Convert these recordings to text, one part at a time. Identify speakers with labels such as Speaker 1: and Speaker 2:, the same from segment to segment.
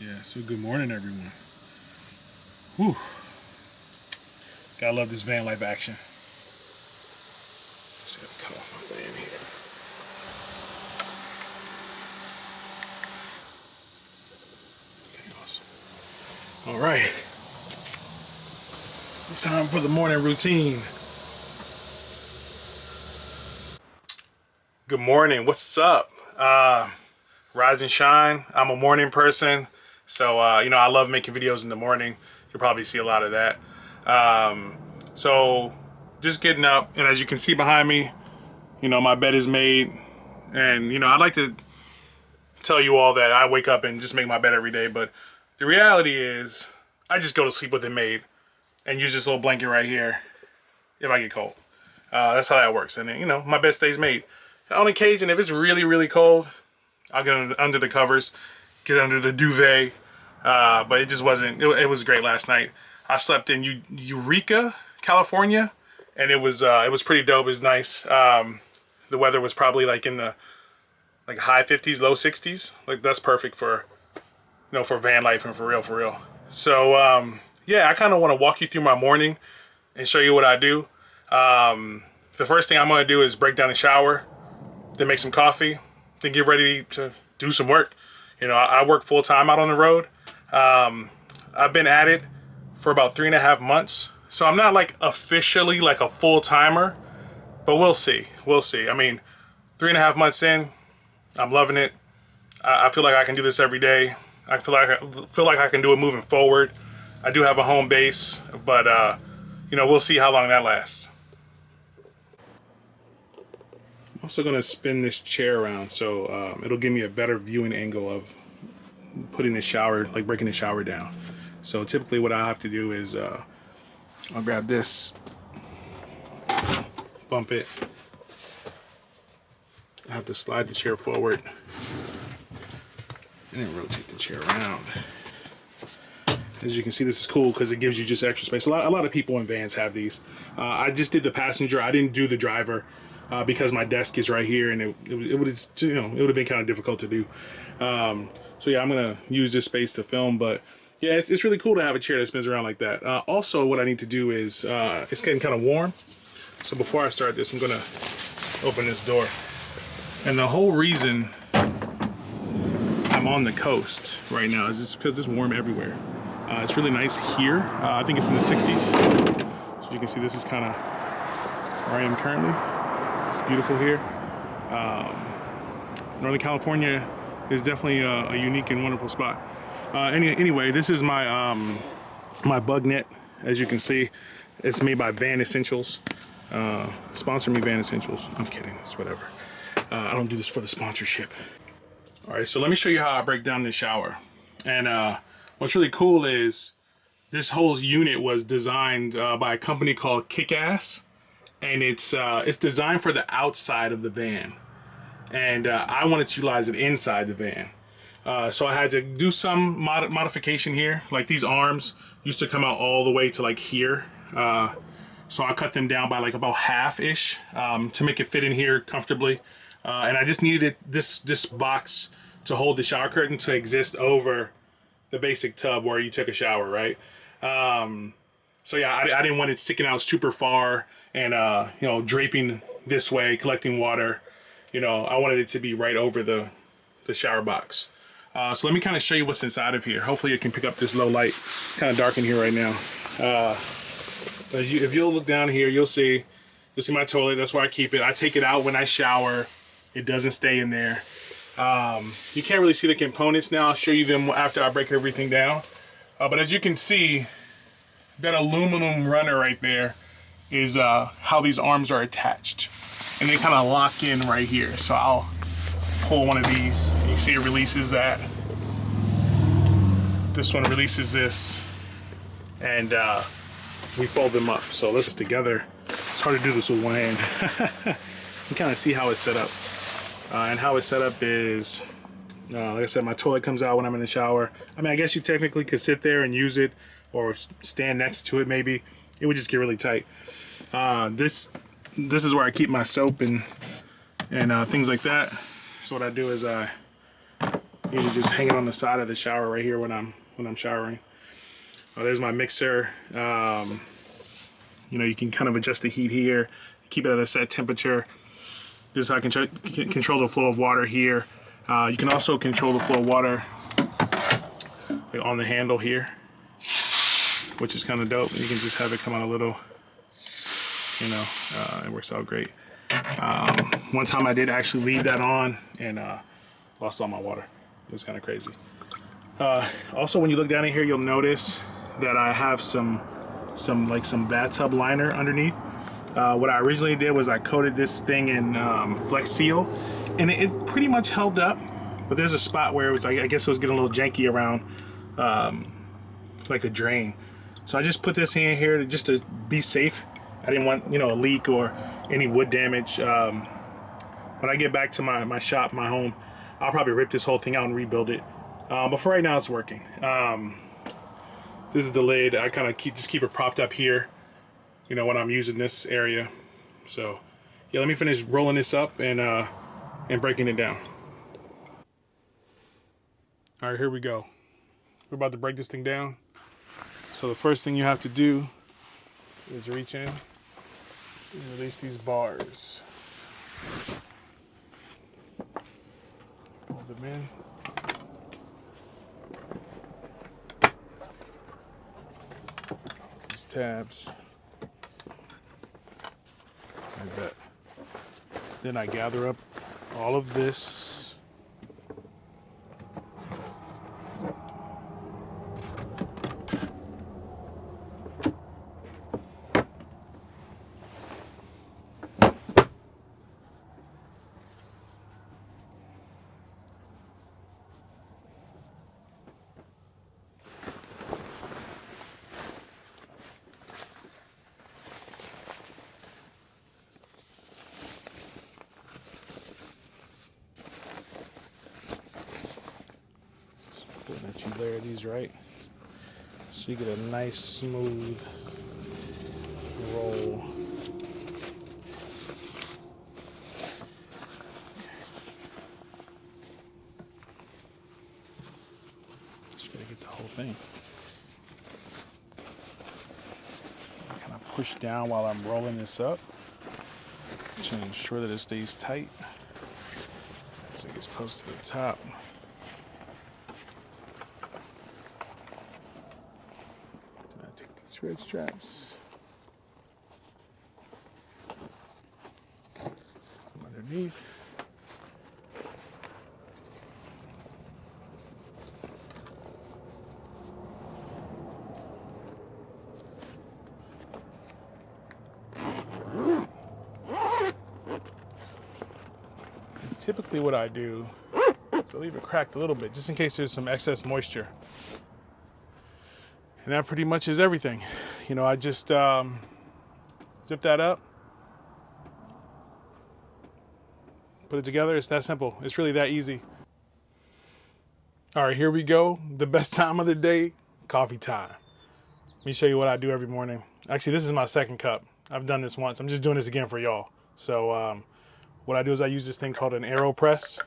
Speaker 1: Yeah, so good morning, everyone. Whew. Gotta love this van life action. Just gotta cut off my fan here. Okay, awesome. All right. Time for the morning routine. Good morning. What's up? Rise and shine. I'm a morning person. So, I love making videos in the morning. You'll probably see a lot of that. So just getting up, and as you can see behind me, my bed is made. And, I'd like to tell you all that I wake up and just make my bed every day. But the reality is I just go to sleep with it made and use this little blanket right here if I get cold. That's how that works. And then, my bed stays made. On occasion, if it's really, really cold, I'll get under the covers, get under the duvet. But it just wasn't, it was great last night. I slept in Eureka, California, and it was pretty dope. It was nice. The weather was probably like in the high 50s, low 60s. Like that's perfect for, for van life and for real. So, yeah, I kind of want to walk you through my morning and show you what I do. The first thing I'm going to do is break down the shower, then make some coffee, then get ready to do some work. I work full time out on the road. I've been at it for about 3.5 months. So I'm not like officially like a full timer, but we'll see. I mean, 3.5 months in, I'm loving it. I feel like I can do this every day. I feel like I can do it moving forward. I do have a home base, but we'll see how long that lasts. I'm also gonna spin this chair around so it'll give me a better viewing angle of putting the shower, like breaking the shower down. So typically what I have to do is I'll grab this, bump it. I have to slide the chair forward and then rotate the chair around. As you can see, this is cool because it gives you just extra space. A lot of people in vans have these. I just did the passenger. I didn't do the driver because my desk is right here, and it would have been kind of difficult to do. So yeah, I'm gonna use this space to film, but yeah, it's really cool to have a chair that spins around like that. Also, what I need to do is it's getting kind of warm. So before I start this, I'm gonna open this door. And the whole reason I'm on the coast right now is just because it's warm everywhere. It's really nice here. I think it's in the 60s. So you can see this is kind of where I am currently. It's beautiful here. Northern California is definitely a unique and wonderful spot. Anyway, this is my my bug net. As you can see, it's made by Van Essentials. Sponsor me, Van Essentials. I'm kidding. It's whatever. I don't do this for the sponsorship. All right, so let me show you how I break down this shower. And what's really cool is this whole unit was designed by a company called Kickass, and it's designed for the outside of the van. And I wanted to utilize it inside the van. So I had to do some modification here. Like these arms used to come out all the way to like here. So I cut them down by like about half-ish to make it fit in here comfortably. And I just needed this box to hold the shower curtain to exist over the basic tub where you take a shower, right? So yeah, I didn't want it sticking out super far and draping this way, collecting water. I wanted it to be right over the shower box. So let me kind of show you what's inside of here. Hopefully you can pick up this low light. It's kind of dark in here right now. But if you'll look down here, you'll see my toilet. That's where I keep it. I take it out when I shower. It doesn't stay in there. You can't really see the components now. I'll show you them after I break everything down. But as you can see, that aluminum runner right there is how these arms are attached. And they kind of lock in right here. So I'll pull one of these. You see it releases that. This one releases this. And we fold them up. So let's together. It's hard to do this with one hand. You kind of see how it's set up. And how it's set up is, like I said, my toilet comes out when I'm in the shower. I mean, I guess you technically could sit there and use it or stand next to it maybe. It would just get really tight. This is where I keep my soap and things like that. So what I do is I Usually just hanging on the side of the shower right here when I'm showering. There's my mixer. You know, you can kind of adjust the heat here, keep it at a set temperature. This is how I can control the flow of water here. You can also control the flow of water on the handle here, which is kind of dope. You can just have it come out a little, you know, it works out great. One time I did actually leave that on and lost all my water. It was kind of crazy. Also, when you look down in here, you'll notice that I have some bathtub liner underneath. What I originally did was I coated this thing in Flex Seal, and it pretty much held up. But there's a spot where it was, I guess it was getting a little janky around like the drain. So I just put this in here just to be safe. I didn't want, you know, a leak or any wood damage. When I get back to my shop, my home, I'll probably rip this whole thing out and rebuild it. But for right now, it's working. This is the lid. I kind of just keep it propped up here, you know, when I'm using this area. So yeah, let me finish rolling this up and breaking it down. All right, here we go. We're about to break this thing down. So the first thing you have to do is reach in and release these bars. Pull them in. These tabs. Like that. Then I gather up all of this. That you layer these right, so you get a nice smooth roll. Just gotta get the whole thing. Kind of push down while I'm rolling this up to ensure that it stays tight as it gets close to the top. Red straps underneath. And typically what I do is I leave it cracked a little bit just in case there's some excess moisture. And that pretty much is everything. You know, I just zip that up, put it together. It's that simple. It's really that easy. All right, here we go. The best time of the day, coffee time. Let me show you what I do every morning. Actually, this is my second cup. I've done this once. I'm just doing this again for y'all. So what I do is I use this thing called an AeroPress.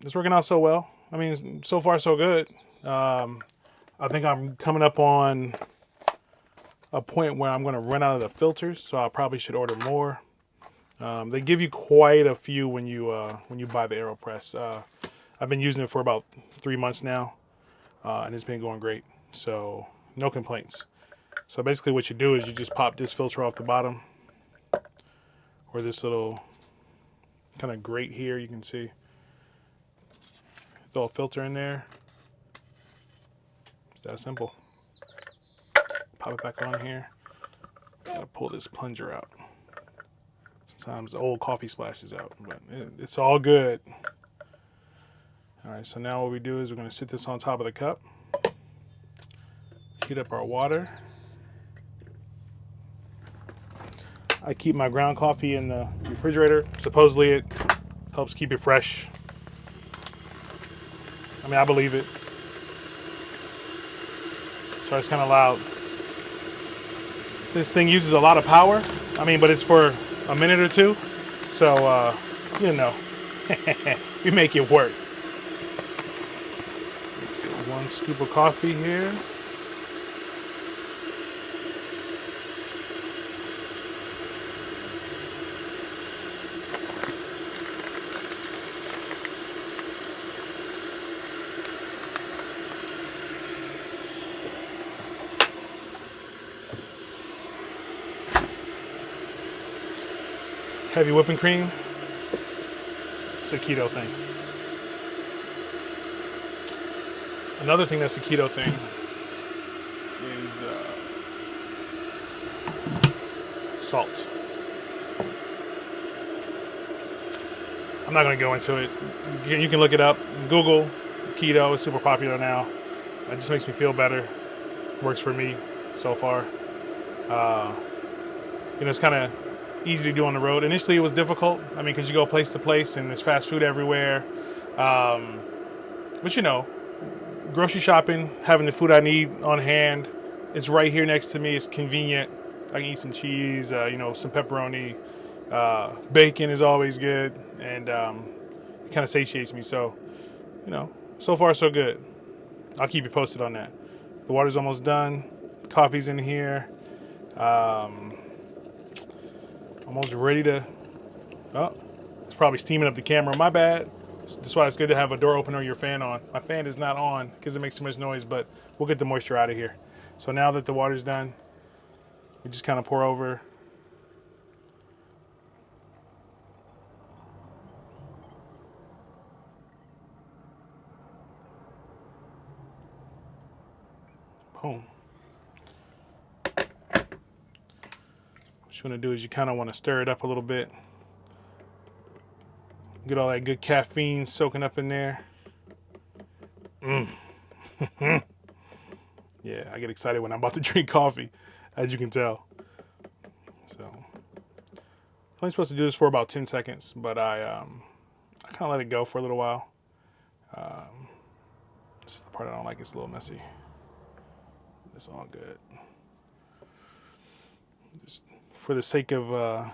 Speaker 1: It's working out so well. I mean, so far so good. I think I'm coming up on a point where I'm going to run out of the filters, so I probably should order more. They give you quite a few when you buy the AeroPress. I've been using it for about 3 months now, and it's been going great. So no complaints. So basically, what you do is you just pop this filter off the bottom, or this little kind of grate here. You can see. Throw a filter in there. That simple. Pop it back on here. Gotta pull this plunger out. Sometimes the old coffee splashes out, but it's all good. All right, so now what we do is we're gonna sit this on top of the cup. Heat up our water. I keep my ground coffee in the refrigerator. Supposedly it helps keep it fresh. I mean, I believe it. So it's kind of loud. This thing uses a lot of power. I mean, but it's for a minute or two. So, you know, we make it work. 1 scoop of coffee here. Heavy whipping cream. It's a keto thing. Another thing that's a keto thing is salt. I'm not going to go into it. You can look it up. Google keto. It's super popular now. It just makes me feel better. Works for me so far. It's kind of easy to do on the road. Initially, it was difficult. I mean, because you go place to place and there's fast food everywhere. But grocery shopping, having the food I need on hand, it's right here next to me. It's convenient. I can eat some cheese, some pepperoni. Bacon is always good, and it kind of satiates me. So, so far so good. I'll keep you posted on that. The water's almost done. Coffee's in here. Almost ready to. Oh, it's probably steaming up the camera. My bad. That's why it's good to have a door open or your fan on. My fan is not on because it makes too much noise, but we'll get the moisture out of here. So now that the water's done, we just kind of pour over. Boom. What you want to do is you kind of want to stir it up a little bit. Get all that good caffeine soaking up in there. Yeah, I get excited when I'm about to drink coffee, as you can tell. So, I'm only supposed to do this for about 10 seconds, but I kind of let it go for a little while. This is the part I don't like. It's a little messy. It's all good. Just for the sake of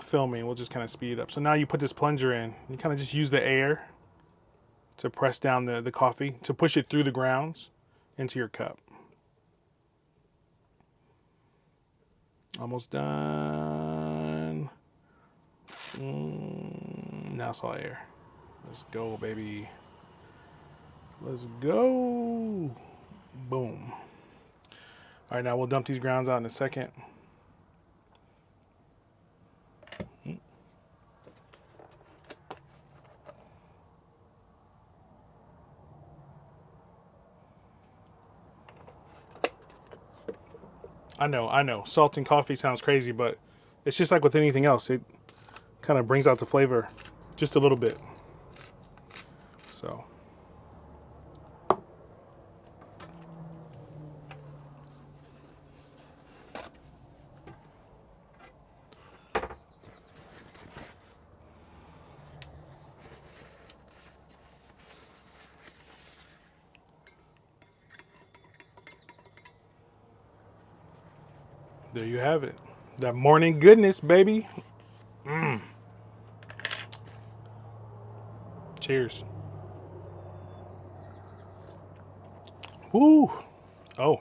Speaker 1: filming, we'll just kind of speed it up. So now you put this plunger in. You kind of just use the air to press down the coffee, to push it through the grounds into your cup. Almost done. Now it's all air. Let's go, baby. Let's go. Boom. All right, now we'll dump these grounds out in a second. I know. Salt in coffee sounds crazy, but it's just like with anything else. It kind of brings out the flavor just a little bit. So. There you have it. That morning goodness, baby. Cheers. Woo. Oh.